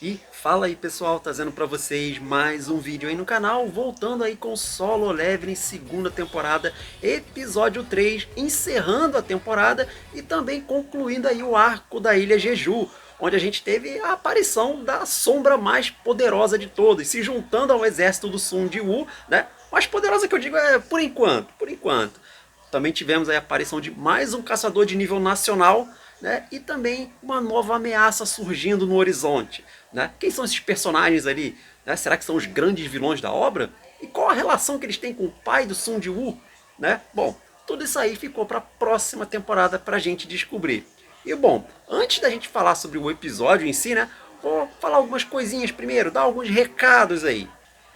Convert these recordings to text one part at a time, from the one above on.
E fala aí pessoal, trazendo pra vocês mais um vídeo aí no canal, voltando aí com Solo Leveling segunda temporada, episódio 3, encerrando a temporada e também concluindo aí o arco da Ilha Jeju, onde a gente teve a aparição da sombra mais poderosa de todas, se juntando ao exército do Sun Jiwoo, né? Mais poderosa que eu digo é por enquanto, por enquanto. Também tivemos aí a aparição de mais um caçador de nível nacional, né? E também uma nova ameaça surgindo no horizonte. Né? Quem são esses personagens ali? Né? Será que são os grandes vilões da obra? E qual a relação que eles têm com o pai do Sun Jiwoo? Né? Bom, tudo isso aí ficou para a próxima temporada para a gente descobrir. E bom, antes da gente falar sobre o episódio em si, né? Vou falar algumas coisinhas primeiro, dar alguns recados aí.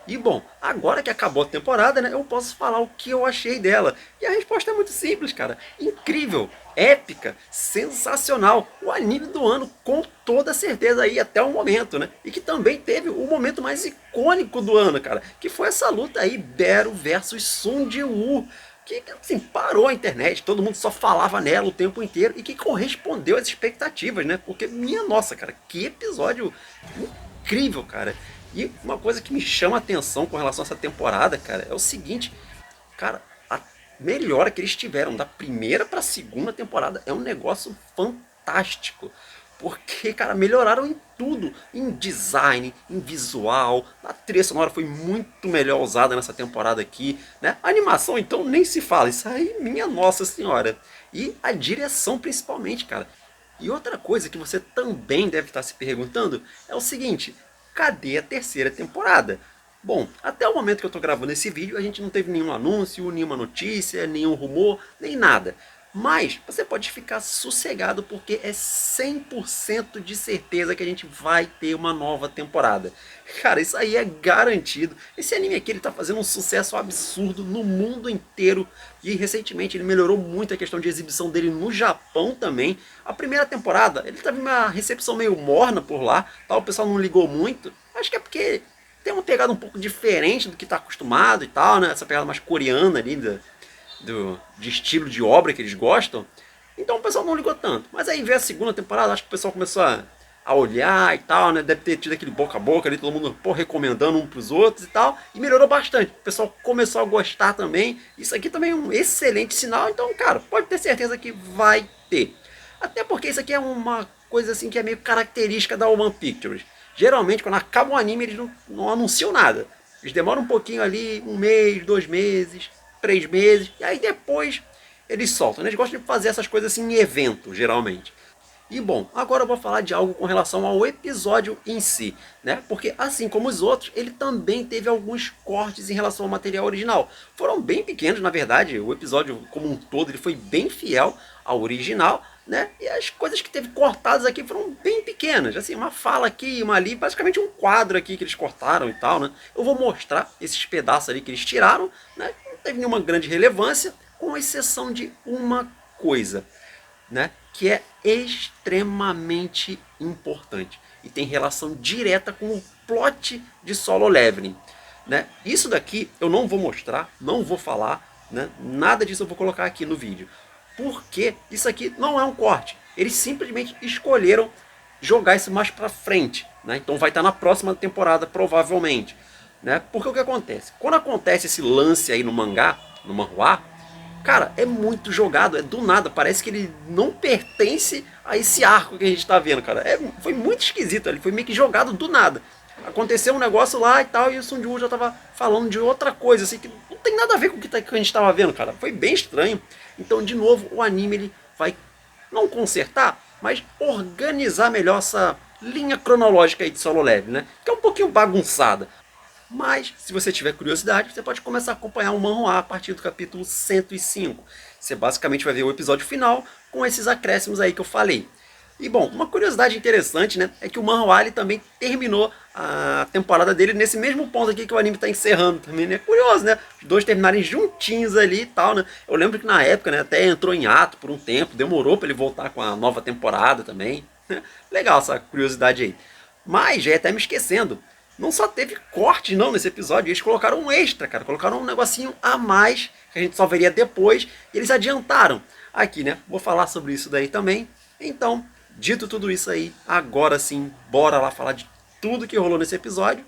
E bom, agora que acabou a temporada, né, eu posso falar o que eu achei dela. E a resposta é muito simples, cara. Incrível, épica, sensacional. O anime do ano, com toda certeza aí até o momento, né? E que também teve o momento mais icônico do ano, cara. Que foi essa luta aí, Bero versus Sun Jiwoo. Que assim, parou a internet, todo mundo só falava nela o tempo inteiro e que correspondeu às expectativas, né? Porque, minha nossa, cara, que episódio incrível, cara. E uma coisa que me chama a atenção com relação a essa temporada, cara, é o seguinte, cara, a melhora que eles tiveram da primeira pra segunda temporada é um negócio fantástico. Porque, cara, melhoraram em tudo. Em design, em visual. A trilha sonora foi muito melhor usada nessa temporada aqui. Né? A animação, então, nem se fala. Isso aí, minha nossa senhora. E a direção, principalmente, cara. E outra coisa que você também deve estar se perguntando é o seguinte: cadê a terceira temporada? Bom, até o momento que eu estou gravando esse vídeo, a gente não teve nenhum anúncio, nenhuma notícia, nenhum rumor, nem nada. Mas você pode ficar sossegado porque é 100% de certeza que a gente vai ter uma nova temporada. Cara, isso aí é garantido. Esse anime aqui ele tá fazendo um sucesso absurdo no mundo inteiro e recentemente ele melhorou muito a questão de exibição dele no Japão também. A primeira temporada ele teve uma recepção meio morna por lá, tá? O pessoal não ligou muito. Acho que é porque tem uma pegada um pouco diferente do que tá acostumado e tal, né? Essa pegada mais coreana ali de estilo de obra que eles gostam. Então o pessoal não ligou tanto. Mas aí veio a segunda temporada, acho que o pessoal começou a olhar e tal, né? Deve ter tido aquele boca a boca ali, todo mundo pô, recomendando um pros outros e tal. E melhorou bastante. O pessoal começou a gostar também. Isso aqui também é um excelente sinal. Então, cara, pode ter certeza que vai ter. Até porque isso aqui é uma coisa assim que é meio característica da Oman Pictures. Geralmente, quando acaba o anime, eles não anunciam nada. Eles demoram um pouquinho ali, um mês, 2 meses, 3 meses, e aí depois eles soltam. Né? Eles gostam de fazer essas coisas assim em evento, geralmente. E bom, agora eu vou falar de algo com relação ao episódio em si, né? Porque assim como os outros, ele também teve alguns cortes em relação ao material original. Foram bem pequenos, na verdade, o episódio como um todo ele foi bem fiel ao original, né? E as coisas que teve cortadas aqui foram bem pequenas, assim, uma fala aqui, uma ali, basicamente um quadro aqui que eles cortaram e tal, né? Eu vou mostrar esses pedaços ali que eles tiraram, né? Não teve nenhuma grande relevância, com exceção de uma coisa, né, que é extremamente importante e tem relação direta com o plot de Solo Leveling. Né? Isso daqui eu não vou mostrar, não vou falar, né? Nada disso eu vou colocar aqui no vídeo, porque isso aqui não é um corte. Eles simplesmente escolheram jogar isso mais para frente, né? Então vai estar na próxima temporada provavelmente, né? Porque o que acontece? Quando acontece esse lance aí no mangá, no manhwa, cara, é muito jogado, é do nada, parece que ele não pertence a esse arco que a gente tá vendo, cara. Foi muito esquisito, ele foi meio que jogado do nada. Aconteceu um negócio lá e tal, e o Sun Jiwoo já tava falando de outra coisa, assim, que não tem nada a ver com o que a gente tava vendo, cara. Foi bem estranho. Então, de novo, o anime ele vai não consertar, mas organizar melhor essa linha cronológica aí de Solo Leveling, né? Que é um pouquinho bagunçada. Mas, se você tiver curiosidade, você pode começar a acompanhar o manhwa a partir do capítulo 105. Você basicamente vai ver o episódio final com esses acréscimos aí que eu falei. E bom, uma curiosidade interessante, né, é que o manhwa ele também terminou a temporada dele nesse mesmo ponto aqui que o anime está encerrando também, né? Curioso, né? Os dois terminarem juntinhos ali e tal, né? Eu lembro que na época, né, até entrou em ato por um tempo, demorou para ele voltar com a nova temporada também. Legal essa curiosidade aí. Mas, já ia até me esquecendo, não só teve corte não nesse episódio, eles colocaram um extra, cara. Colocaram um negocinho a mais, que a gente só veria depois, e eles adiantaram aqui, né? Vou falar sobre isso daí também. Então, dito tudo isso aí, agora sim, bora lá falar de tudo que rolou nesse episódio,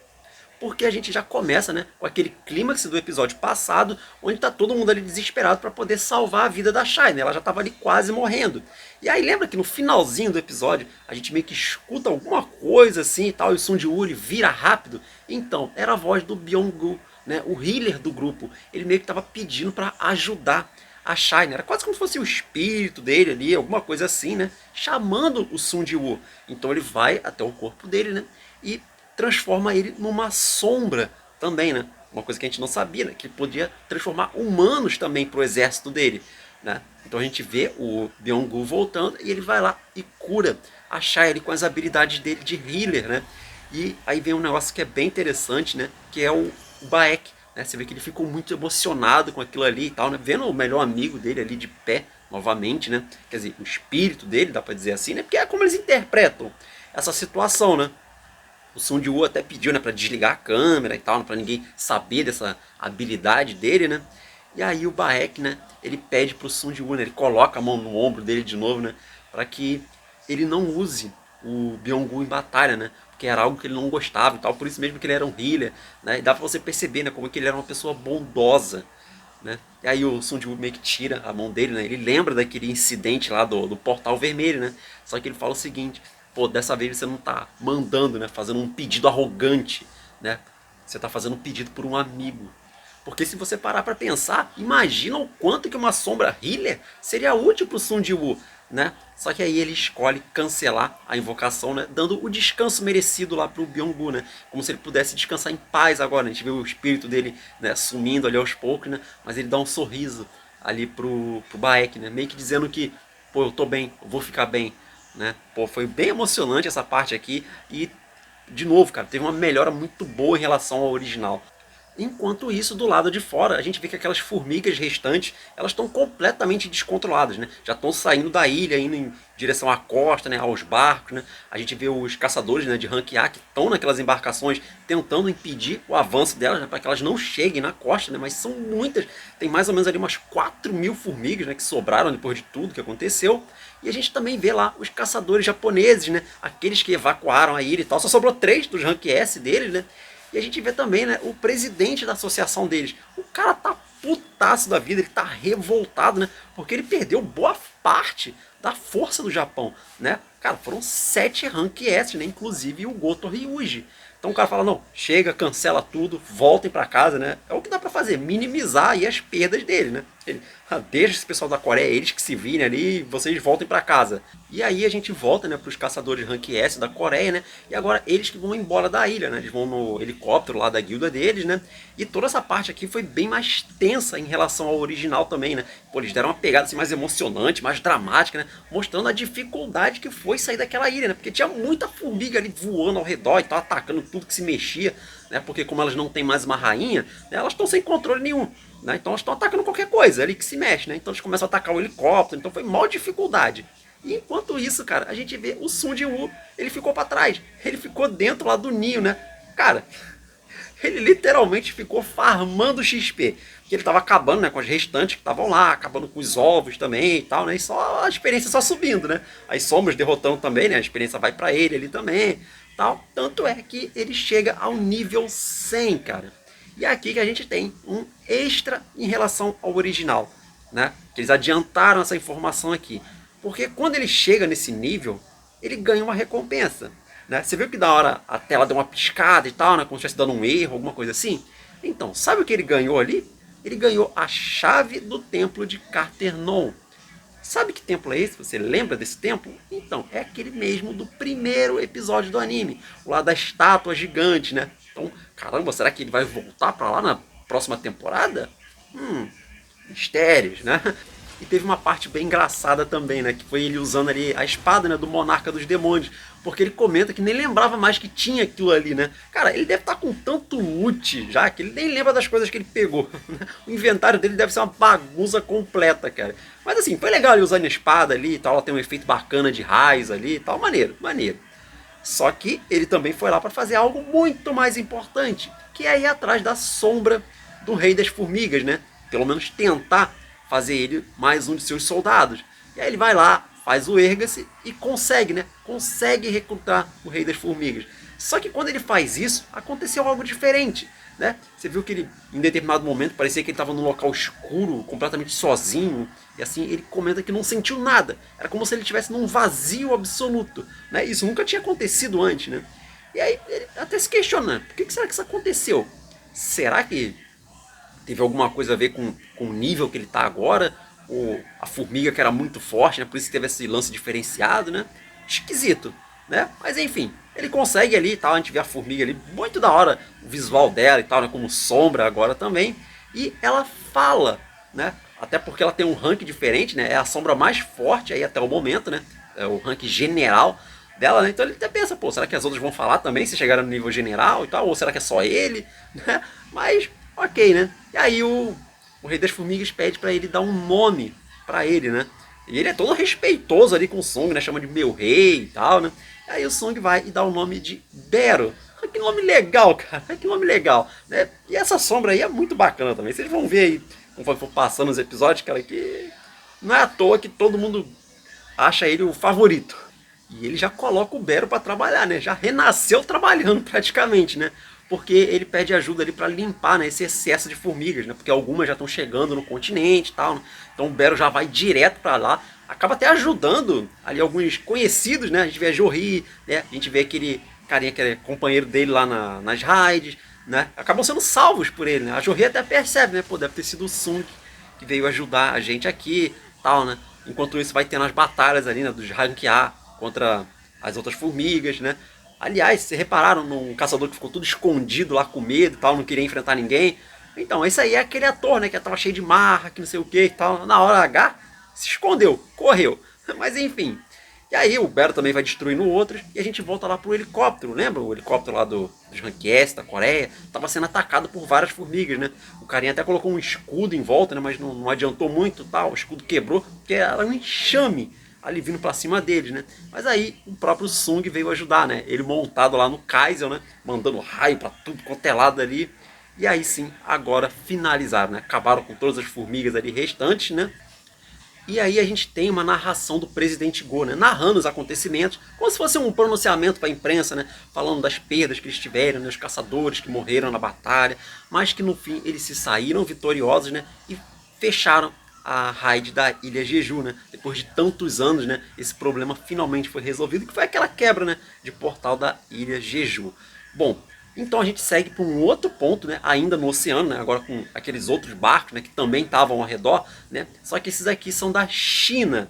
porque a gente já começa, né, com aquele clímax do episódio passado, onde tá todo mundo ali desesperado para poder salvar a vida da Shai, né? Ela já tava ali quase morrendo. E aí lembra que no finalzinho do episódio, a gente meio que escuta alguma coisa assim e tal, e o Sung Ji-woo ele vira rápido? Então, era a voz do Byung-gu, né, o healer do grupo. Ele meio que tava pedindo para ajudar a Shai, né? Era quase como se fosse o espírito dele ali, alguma coisa assim, né? Chamando o Sung Ji-woo. Então ele vai até o corpo dele, né? E transforma ele numa sombra também, né? Uma coisa que a gente não sabia, né? Que ele podia transformar humanos também pro exército dele, né? Então a gente vê o Byung-gu voltando e ele vai lá e cura a Shai ali com as habilidades dele de healer, né? E aí vem um negócio que é bem interessante, né? Que é o Baek, né? Você vê que ele ficou muito emocionado com aquilo ali e tal, né? Vendo o melhor amigo dele ali de pé novamente, né? Quer dizer, o espírito dele, dá pra dizer assim, né? Porque é como eles interpretam essa situação, né? O Sung Ji-woo até pediu, né, para desligar a câmera e tal, para ninguém saber dessa habilidade dele, né? E aí o Baek, né, ele pede pro Sung Ji-woo, né, ele coloca a mão no ombro dele de novo, né, para que ele não use o Byung-gu em batalha, né? Porque era algo que ele não gostava e tal, por isso mesmo que ele era um healer, né? E dá pra você perceber, né, como que ele era uma pessoa bondosa, né? E aí o Sung Ji-woo meio que tira a mão dele, né? Ele lembra daquele incidente lá do portal vermelho, né? Só que ele fala o seguinte: pô, dessa vez você não tá mandando, né? Fazendo um pedido arrogante, né? Você tá fazendo um pedido por um amigo. Porque se você parar para pensar, imagina o quanto que uma sombra healer seria útil pro Sung Ji-woo, né? Só que aí ele escolhe cancelar a invocação, né? Dando o descanso merecido lá pro Byung-gu, né? Como se ele pudesse descansar em paz agora, né? A gente vê o espírito dele, né, sumindo ali aos poucos, né? Mas ele dá um sorriso ali pro Baek, né? Meio que dizendo que, pô, eu tô bem, eu vou ficar bem, né? Pô, foi bem emocionante essa parte aqui e, de novo, cara, teve uma melhora muito boa em relação ao original. Enquanto isso, do lado de fora, a gente vê que aquelas formigas restantes, elas estão completamente descontroladas, né? Já estão saindo da ilha, indo em direção à costa, né? Aos barcos, né? A gente vê os caçadores, né, de rank A que estão naquelas embarcações tentando impedir o avanço delas, né, para que elas não cheguem na costa, né? Mas são muitas, tem mais ou menos ali umas 4.000 formigas, né, que sobraram depois de tudo que aconteceu. E a gente também vê lá os caçadores japoneses, né? Aqueles que evacuaram a ilha e tal. Só sobrou 3 dos rank S deles, né? E a gente vê também, né, o presidente da associação deles. O cara tá putaço da vida, ele tá revoltado, né? Porque ele perdeu boa parte da força do Japão, né? Cara, foram 7 rank S, né? Inclusive o Goto Ryuji. Então o cara fala, não, chega, cancela tudo, voltem para casa, né? É o que dá para fazer, minimizar aí as perdas dele, né? Ele, deixa esse pessoal da Coreia, eles que se virem ali, vocês voltem para casa. E aí a gente volta, né, para os caçadores rank S da Coreia, né? E agora eles que vão embora da ilha, né? Eles vão no helicóptero lá da guilda deles, né? E toda essa parte aqui foi bem mais tensa em relação ao original também, né? Pô, eles deram uma pegada assim mais emocionante, mais dramática, né? Mostrando a dificuldade que foi sair daquela ilha, né? Porque tinha muita formiga ali voando ao redor e tal, atacando tudo que se mexia, né? Porque como elas não têm mais uma rainha, né, elas estão sem controle nenhum, né? Então elas estão atacando qualquer coisa ali que se mexe, né? Então eles começam a atacar o helicóptero, então foi maior dificuldade. E enquanto isso, cara, a gente vê o Sung Ji-woo, ele ficou para trás, ele ficou dentro lá do ninho, né? Cara, ele literalmente ficou farmando XP. Porque ele tava acabando, né, com as restantes que estavam lá, acabando com os ovos também e tal, né? E só a experiência só subindo, né? As sombras derrotando também, né? A experiência vai para ele ali também, tal. Tanto é que ele chega ao nível 100, cara. E é aqui que a gente tem um extra em relação ao original, né? Que eles adiantaram essa informação aqui. Porque quando ele chega nesse nível, ele ganha uma recompensa, né? Você viu que da hora a tela deu uma piscada e tal, né? Como se estivesse dando um erro, alguma coisa assim? Então, sabe o que ele ganhou ali? Ele ganhou a chave do templo de Carternon. Sabe que templo é esse? Você lembra desse templo? Então, é aquele mesmo do primeiro episódio do anime. O lá da estátua gigante, né? Então, caramba, será que ele vai voltar pra lá na próxima temporada? Mistérios, né? E teve uma parte bem engraçada também, né? Que foi ele usando ali a espada, né, do Monarca dos Demônios. Porque ele comenta que nem lembrava mais que tinha aquilo ali, né? Cara, ele deve estar com tanto loot já que ele nem lembra das coisas que ele pegou. O inventário dele deve ser uma bagunça completa, cara. Mas assim, foi legal ele usando a espada ali e tal. Ela tem um efeito bacana de raios ali e tal. Maneiro, maneiro. Só que ele também foi lá para fazer algo muito mais importante, que é ir atrás da sombra do Rei das Formigas, né? Pelo menos tentar fazer ele mais um de seus soldados. E aí ele vai lá, faz o erga-se e consegue, né? Consegue recrutar o Rei das Formigas. Só que quando ele faz isso, aconteceu algo diferente, né? Você viu que ele, em determinado momento, parecia que ele estava num local escuro, completamente sozinho, e assim, ele comenta que não sentiu nada. Era como se ele estivesse num vazio absoluto, né? Isso nunca tinha acontecido antes, né? E aí ele até se questiona, por que será que isso aconteceu? Será que teve alguma coisa a ver com o nível que ele está agora? Ou a formiga que era muito forte, né? Por isso que teve esse lance diferenciado, né? Esquisito, né? Mas enfim, ele consegue ali e tal, a gente vê a formiga ali, muito da hora o visual dela e tal, né? Como sombra agora também. E ela fala, né? Até porque ela tem um rank diferente, né? É a sombra mais forte aí até o momento, né? É o rank general dela, né? Então ele até pensa, pô, será que as outras vão falar também se chegaram no nível general e tal? Ou será que é só ele? Né? Mas, ok, né? E aí o Rei das Formigas pede pra ele dar um nome pra ele, né? E ele é todo respeitoso ali com o Song, né? Chama de meu rei e tal, né? E aí o Song vai e dá o nome de Bero. Que nome legal, cara. Que nome legal, né? E essa sombra aí é muito bacana também. Vocês vão ver aí, conforme for passando os episódios, cara, que não é à toa que todo mundo acha ele o favorito. E ele já coloca o Bero para trabalhar, né? Já renasceu trabalhando praticamente, né? Porque ele pede ajuda ali para limpar, né, esse excesso de formigas, né? Porque algumas já estão chegando no continente e tal, né? Então o Bero já vai direto para lá, acaba até ajudando ali alguns conhecidos, né? A gente vê a Jorri, né? A gente vê aquele carinha que é companheiro dele lá nas raids, né? Acabam sendo salvos por ele, né? A Jorri até percebe, né? Pô, deve ter sido o Sung que veio ajudar a gente aqui, tal, né? Enquanto isso vai tendo as batalhas ali, né, dos rank A contra as outras formigas, né? Aliás, vocês repararam num caçador que ficou tudo escondido lá com medo e tal, não queria enfrentar ninguém? Então, esse aí é aquele ator, né, que tava cheio de marra, que não sei o que e tal. Na hora H, se escondeu, correu. Mas enfim. E aí o Bero também vai destruindo outros e a gente volta lá pro helicóptero, lembra? O helicóptero lá dos Rank S da Coreia tava sendo atacado por várias formigas, né? O carinha até colocou um escudo em volta, né? Mas não adiantou muito, tal. O escudo quebrou, porque era um enxame ali vindo pra cima deles, né? Mas aí o próprio Sung veio ajudar, né? Ele montado lá no Kaiser, né? Mandando raio pra tudo quanto é lado ali. E aí sim, agora finalizaram, né? Acabaram com todas as formigas ali restantes, né? E aí a gente tem uma narração do presidente Go, né, narrando os acontecimentos, como se fosse um pronunciamento para a imprensa, né, falando das perdas que eles tiveram, né, os caçadores que morreram na batalha, mas que no fim eles se saíram vitoriosos, né, e fecharam a raid da Ilha Jeju, né, depois de tantos anos, né, esse problema finalmente foi resolvido, que foi aquela quebra, né, de portal da Ilha Jeju. Bom, então a gente segue para um outro ponto, né, ainda no oceano, né, agora com aqueles outros barcos, né, que também estavam ao redor, né, só que esses aqui são da China,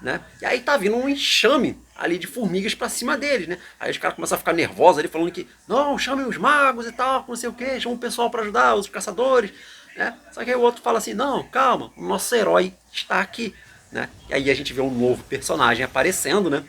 né, e aí tá vindo um enxame ali de formigas para cima deles, né, aí os caras começam a ficar nervosos ali falando que não, chamem os magos e tal, não sei o que, chamem o pessoal para ajudar, os caçadores, né, só que aí o outro fala assim, não, calma, o nosso herói está aqui, né, e aí a gente vê um novo personagem aparecendo, né,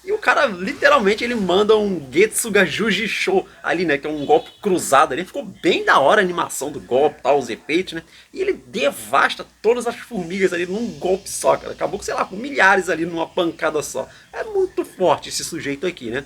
e o cara, literalmente, ele manda um Getsuga Jujisho ali, né? Que é um golpe cruzado ali. Ficou bem da hora a animação do golpe, tal, os efeitos, né? E ele devasta todas as formigas ali num golpe só, cara. Acabou com, sei lá, com milhares ali numa pancada só. É muito forte esse sujeito aqui, né?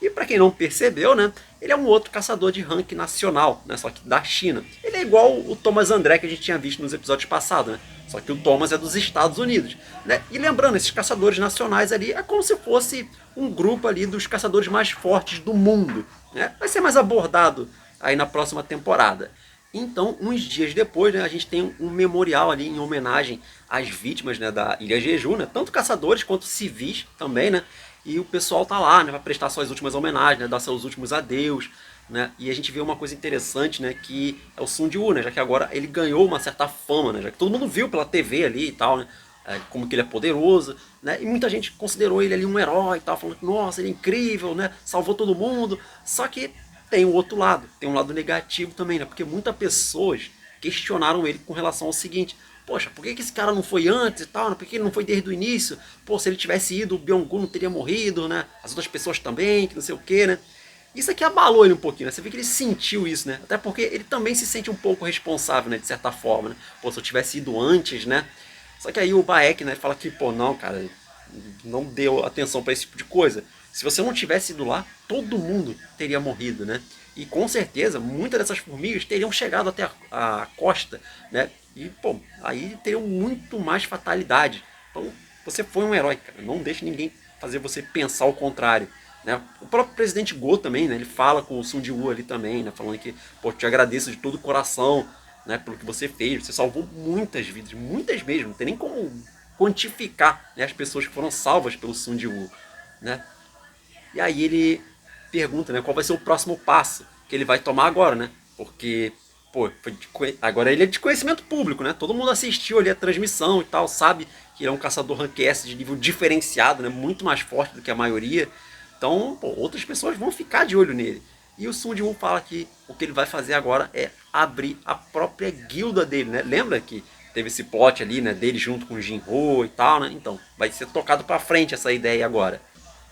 E para quem não percebeu, né? Ele é um outro caçador de rank nacional, né? Só que da China. Ele é igual o Thomas André que a gente tinha visto nos episódios passados, né? Só que o Thomas é dos Estados Unidos, né? E lembrando, esses caçadores nacionais ali é como se fosse um grupo ali dos caçadores mais fortes do mundo, né? Vai ser mais abordado aí na próxima temporada. Então, uns dias depois, né, a gente tem um memorial ali em homenagem às vítimas, né, da Ilha Jeju, né? Tanto caçadores quanto civis também, né? E o pessoal tá lá, né, para prestar suas últimas homenagens, né, dar seus últimos adeus, né? E a gente vê uma coisa interessante, né, que é o Sun Ji-woo, né, já que agora ele ganhou uma certa fama, né, já que todo mundo viu pela TV ali e tal, né, como que ele é poderoso, né? E muita gente considerou ele ali um herói e tal, falando que nossa, ele é incrível, né? Salvou todo mundo. Só que tem o outro lado, tem um lado negativo também, né? Porque muitas pessoas questionaram ele com relação ao seguinte: poxa, por que esse cara não foi antes e tal? Por que ele não foi desde o início? Pô, se ele tivesse ido, o Byung-gun não teria morrido, né? As outras pessoas também, que não sei o que, né? Isso aqui abalou ele um pouquinho, né? Você vê que ele sentiu isso, né? Até porque ele também se sente um pouco responsável, né? De certa forma, né? Pô, se eu tivesse ido antes, né? Só que aí o Baek, né, fala que, pô, não, cara, não deu atenção pra esse tipo de coisa. Se você não tivesse ido lá, todo mundo teria morrido, né? E com certeza, muitas dessas formigas teriam chegado até a costa, né? E, pô, aí teriam muito mais fatalidade. Então, você foi um herói, cara. Não deixe ninguém fazer você pensar o contrário. Né? O próprio presidente Go também, né? Ele fala com o Sun Jiwoo ali também, né? Falando que, pô, te agradeço de todo o coração, né? Pelo que você fez. Você salvou muitas vidas, muitas mesmo. Não tem nem como quantificar, né, as pessoas que foram salvas pelo Sun Jiwoo, né? E aí ele pergunta, né, qual vai ser o próximo passo que ele vai tomar agora, né? Porque, pô, agora ele é de conhecimento público, né? Todo mundo assistiu ali a transmissão e tal, sabe que ele é um caçador rank S de nível diferenciado, né? Muito mais forte do que a maioria. Então, pô, outras pessoas vão ficar de olho nele. E o Sun Jiwoo fala que o que ele vai fazer agora é abrir a própria guilda dele, né? Lembra que teve esse plot ali, né, dele junto com o Jinho e tal, né? Então, vai ser tocado pra frente essa ideia agora.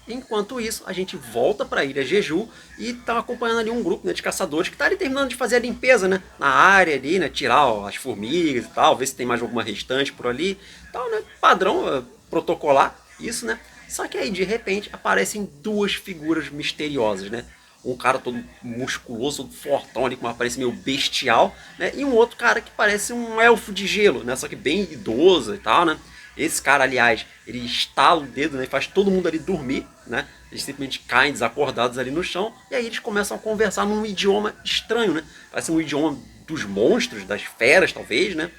Enquanto isso, a gente volta para a ilha Jeju e tá acompanhando ali um grupo, né, de caçadores que tá ali terminando de fazer a limpeza, né, na área ali, né, tirar ó, as formigas e tal, ver se tem mais alguma restante por ali, tal, né, padrão protocolar, isso, né. Só que aí de repente aparecem duas figuras misteriosas, né. Um cara todo musculoso, todo fortão ali com uma aparência meio bestial, né, e um outro cara que parece um elfo de gelo, né, só que bem idoso e tal, né. Esse cara, aliás, ele estala o dedo, né, e faz todo mundo ali dormir, né? Eles simplesmente caem desacordados ali no chão e aí eles começam a conversar num idioma estranho, né? Parece um idioma dos monstros, das feras, talvez, né?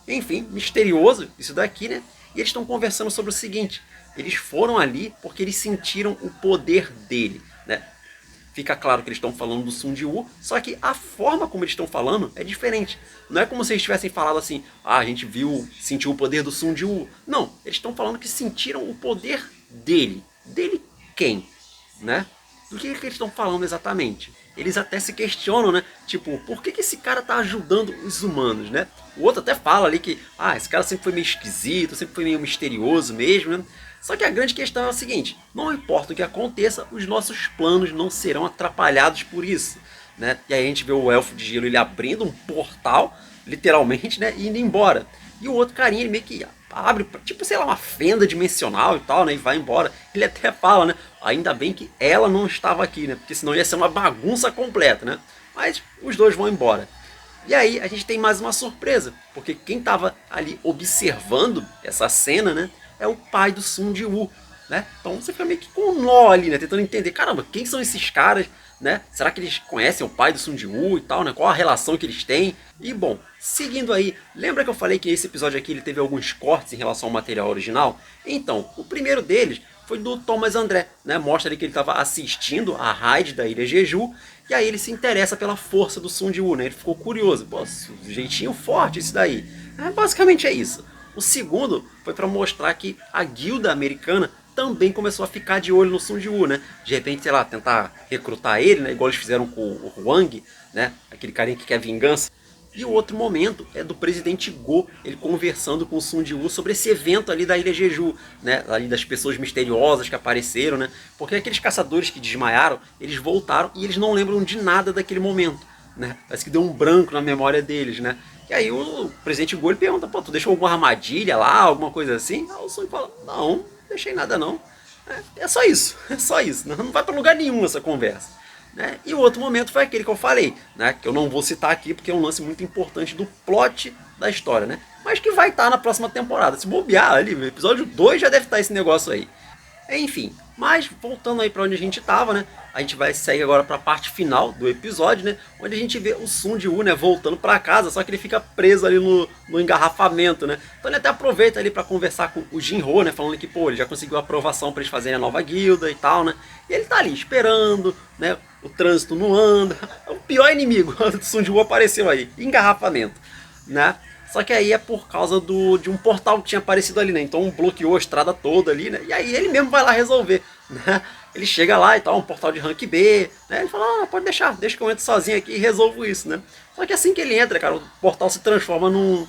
Enfim, misterioso isso daqui, né? E eles estão conversando sobre o seguinte: eles foram ali porque eles sentiram o poder dele, né? Fica claro que eles estão falando do Sun Jiwoo, só que a forma como eles estão falando é diferente. Não é como se eles tivessem falado assim, ah, a gente viu, sentiu o poder do Sun Jiwoo. Não, eles estão falando que sentiram o poder dele. Dele quem? Né? Do que eles estão falando exatamente? Eles até se questionam, né? Tipo, por que esse cara tá ajudando os humanos, né? O outro até fala ali que, ah, esse cara sempre foi meio esquisito, sempre foi meio misterioso mesmo, né? Só que a grande questão é o seguinte, não importa o que aconteça, os nossos planos não serão atrapalhados por isso, né? E aí a gente vê o Elfo de Gelo ele abrindo um portal, literalmente, né? E indo embora. E o outro carinha, ele meio que abre, tipo, sei lá, uma fenda dimensional e tal, né? E vai embora. Ele até fala, né? Ainda bem que ela não estava aqui, né? Porque senão ia ser uma bagunça completa, né? Mas os dois vão embora. E aí a gente tem mais uma surpresa, porque quem estava ali observando essa cena, né? É o pai do Sun Jiwoo, né? Então você fica meio que com um nó ali, né? Tentando entender, caramba, quem são esses caras, né? Será que eles conhecem o pai do Sun Jiwoo e tal, né? Qual a relação que eles têm? E bom, seguindo aí, lembra que eu falei que esse episódio aqui ele teve alguns cortes em relação ao material original? Então, o primeiro deles foi do Thomas André, né? Mostra ali que ele estava assistindo a raid da ilha Jeju, e aí ele se interessa pela força do Sun Jiwoo, né? Ele ficou curioso, pô, jeitinho forte isso daí. Basicamente é isso. O segundo foi para mostrar que a guilda americana também começou a ficar de olho no Sun Jiwoo, né? De repente, sei lá, tentar recrutar ele, né? Igual eles fizeram com o Huang, né? Aquele carinha que quer vingança. E o outro momento é do presidente Go, ele conversando com o Sun Jiwoo sobre esse evento ali da Ilha Jeju, né? Ali das pessoas misteriosas que apareceram, né? Porque aqueles caçadores que desmaiaram, eles voltaram e eles não lembram de nada daquele momento, né? Parece que deu um branco na memória deles, né? E aí o presidente Go ele pergunta, pô, tu deixou alguma armadilha lá, alguma coisa assim? Aí o Sun fala, não deixei nada não. É só isso, é só isso. Não vai pra lugar nenhum essa conversa. Né? E o outro momento foi aquele que eu falei, né? Que eu não vou citar aqui porque é um lance muito importante do plot da história, né? Mas que vai estar na próxima temporada. Se bobear ali, no episódio 2 já deve estar esse negócio aí. Enfim, mas voltando aí para onde a gente tava, né? A gente vai sair agora para a parte final do episódio, né? Onde a gente vê o Sun Jiwoo, né, voltando para casa, só que ele fica preso ali no engarrafamento, né? Então ele até aproveita ali para conversar com o Jinho, né, falando que pô, ele já conseguiu a aprovação para eles fazerem a nova guilda e tal, né? E ele tá ali esperando, né? O trânsito não anda. O pior inimigo do Sun Jiwoo apareceu aí, engarrafamento, né? Só que aí é por causa de um portal que tinha aparecido ali, né? Então bloqueou a estrada toda ali, né? E aí ele mesmo vai lá resolver, né? Ele chega lá e tal, um portal de rank B, né? Ele fala, ah, pode deixar, deixa que eu entro sozinho aqui e resolvo isso, né? Só que assim que ele entra, cara, o portal se transforma num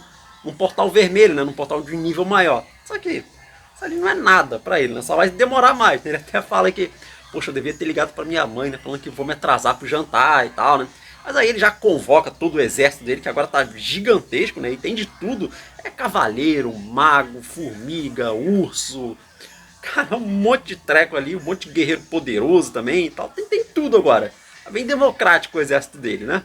portal vermelho, né? Num portal de um nível maior. Só que isso ali não é nada pra ele, né? Só vai demorar mais, né? Ele até fala que, poxa, eu devia ter ligado pra minha mãe, né? Falando que vou me atrasar pro jantar e tal, né? Mas aí ele já convoca todo o exército dele, que agora tá gigantesco, né? E tem de tudo. É cavaleiro, mago, formiga, urso. Cara, um monte de treco ali, um monte de guerreiro poderoso também e tal. Tem tudo agora. É bem democrático o exército dele, né?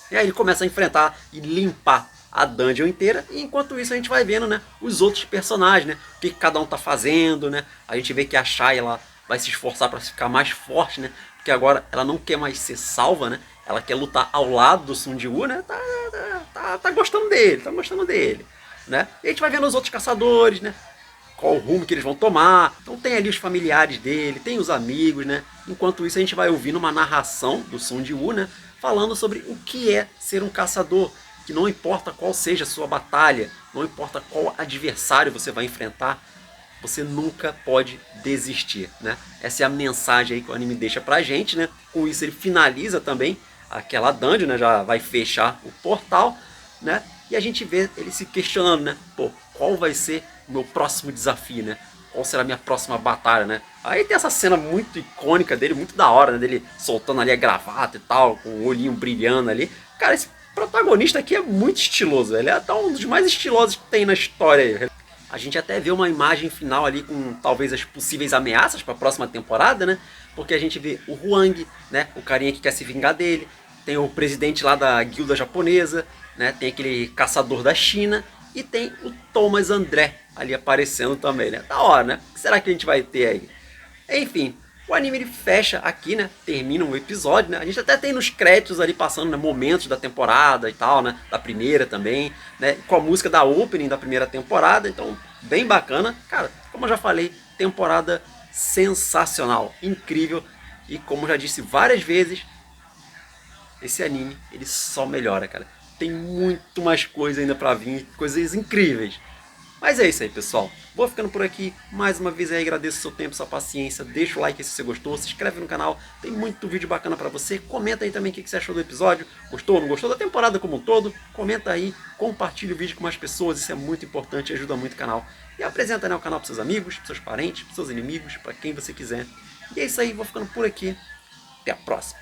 E aí ele começa a enfrentar e limpar a dungeon inteira, e enquanto isso a gente vai vendo, né, os outros personagens, né, o que cada um tá fazendo, né, a gente vê que a Shai, ela vai se esforçar para ficar mais forte, né, porque agora ela não quer mais ser salva, né, ela quer lutar ao lado do Sun Jiwoo, né, tá gostando dele, né, e a gente vai vendo os outros caçadores, né, qual o rumo que eles vão tomar. Então tem ali os familiares dele, tem os amigos, né? Enquanto isso a gente vai ouvindo uma narração do Sun Jiwoo, né? Falando sobre o que é ser um caçador, que não importa qual seja a sua batalha, não importa qual adversário você vai enfrentar, você nunca pode desistir, né? Essa é a mensagem aí que o anime deixa pra gente, né? Com isso ele finaliza também aquela dungeon, né? Já vai fechar o portal, né? E a gente vê ele se questionando, né? Pô, qual vai ser o meu próximo desafio, né? Qual será a minha próxima batalha, né? Aí tem essa cena muito icônica dele, muito da hora, né? Dele soltando ali a gravata e tal, com o olhinho brilhando ali. Cara, esse protagonista aqui é muito estiloso, ele é até um dos mais estilosos que tem na história aí. A gente até vê uma imagem final ali com talvez as possíveis ameaças para a próxima temporada, né? Porque a gente vê o Huang, né? O carinha que quer se vingar dele. Tem o presidente lá da guilda japonesa, né? Tem aquele caçador da China e tem o Thomas André ali aparecendo também, né? Da hora, né? O que será que a gente vai ter aí? Enfim, o anime ele fecha aqui, né? Termina um episódio, né? A gente até tem nos créditos ali passando, né, momentos da temporada e tal, né? Da primeira também, né? Com a música da opening da primeira temporada, então bem bacana. Cara, como eu já falei, temporada sensacional, incrível. E como eu já disse várias vezes, esse anime ele só melhora, cara. Tem muito mais coisa ainda pra vir, coisas incríveis. Mas é isso aí, pessoal. Vou ficando por aqui. Mais uma vez aí, agradeço o seu tempo, sua paciência. Deixa o like se você gostou. Se inscreve no canal. Tem muito vídeo bacana pra você. Comenta aí também o que você achou do episódio. Gostou ou não gostou da temporada como um todo? Comenta aí. Compartilha o vídeo com mais pessoas. Isso é muito importante. Ajuda muito o canal. E apresenta, né, o canal pros seus amigos, pros seus parentes, pros seus inimigos, pra quem você quiser. E é isso aí. Vou ficando por aqui. Até a próxima.